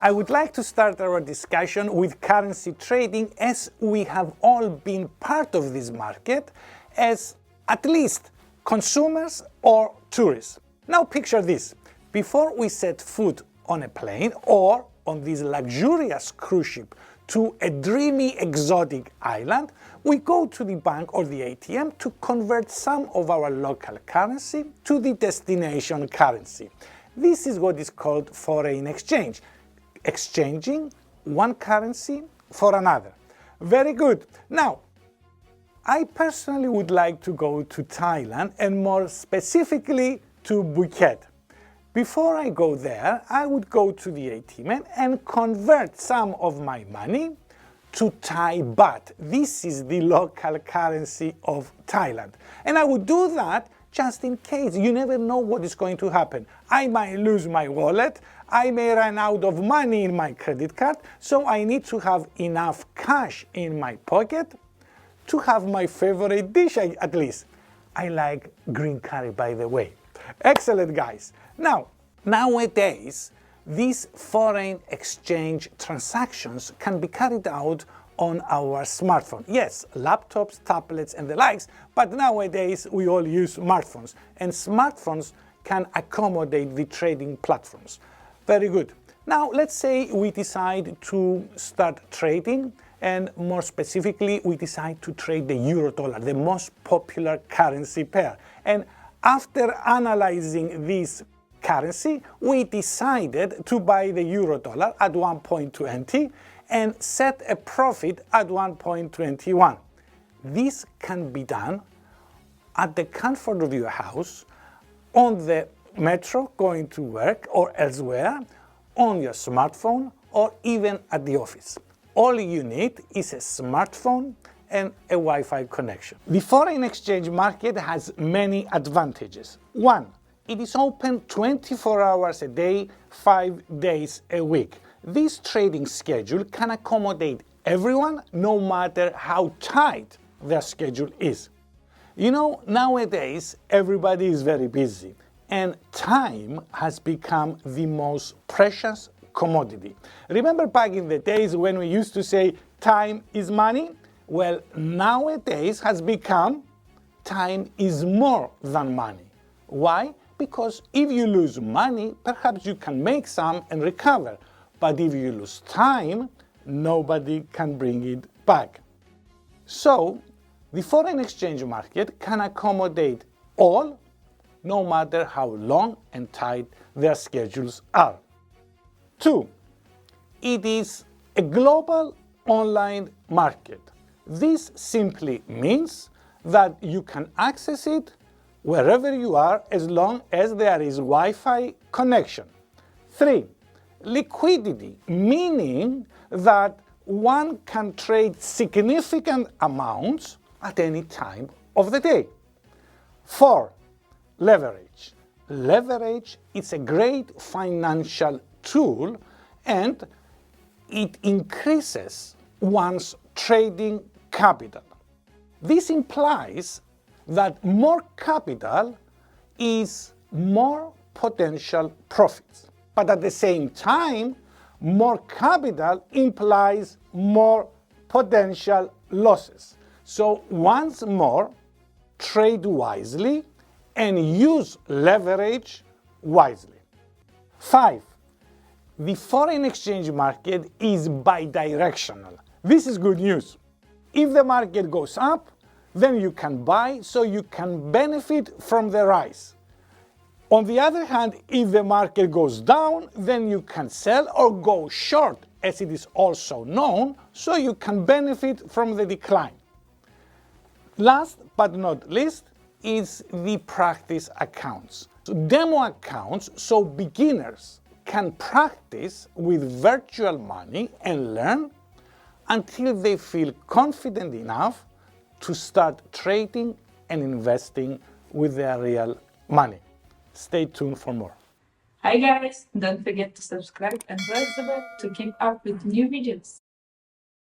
I would like to start our discussion with currency trading, as we have all been part of this market as at least consumers or tourists. Now picture this. Before we set foot on a plane or on this luxurious cruise ship to a dreamy exotic island, we go to the bank or the ATM to convert some of our local currency to the destination currency. This is what is called foreign exchange. Exchanging one currency for another. Very good. Now, I personally would like to go to Thailand, and more specifically to Phuket. Before I go there, I would go to the ATM and convert some of my money to Thai Baht. This is the local currency of Thailand. And I would do that just in case. You never know what is going to happen. I might lose my wallet, I may run out of money in my credit card, so I need to have enough cash in my pocket to have my favorite dish at least. I like green curry, by the way. Excellent, guys. Now, nowadays, these foreign exchange transactions can be carried out on our smartphone. Yes, laptops, tablets, and the likes, but nowadays we all use smartphones, and smartphones can accommodate the trading platforms. Very good. Now, let's say we decide to start trading, and more specifically, we decide to trade the euro-dollar, the most popular currency pair. And after analyzing this currency, we decided to buy the euro-dollar at 1.20 and set a profit at 1.21. This can be done at the comfort of your house, on the metro going to work or elsewhere, on your smartphone, or even at the office. All you need is a smartphone and a Wi-Fi connection. The foreign exchange market has many advantages. One, it is open 24 hours a day, 5 days a week. This trading schedule can accommodate everyone, no matter how tight their schedule is. You know, nowadays everybody is very busy, and time has become the most precious commodity. Remember back in the days when we used to say time is money? Well, nowadays has become time is more than money. Why? Because if you lose money, perhaps you can make some and recover. But if you lose time, nobody can bring it back. So, the foreign exchange market can accommodate all, no matter how long and tight their schedules are. 2. It is a global online market. This simply means that you can access it wherever you are as long as there is Wi-Fi connection. 3. Liquidity, meaning that one can trade significant amounts at any time of the day. 4. Leverage. Leverage is a great financial tool, and it increases one's trading capital. This implies that more capital is more potential profits. But at the same time, more capital implies more potential losses. So once more, trade wisely and use leverage wisely. 5. The foreign exchange market is bidirectional. This is good news. If the market goes up, then you can buy, so you can benefit from the rise. On the other hand, if the market goes down, then you can sell or go short, as it is also known, so you can benefit from the decline. Last but not least is the practice accounts. So demo accounts, so beginners can practice with virtual money and learn until they feel confident enough to start trading and investing with their real money. Stay tuned for more. Hi guys, don't forget to subscribe and press the bell to keep up with new videos.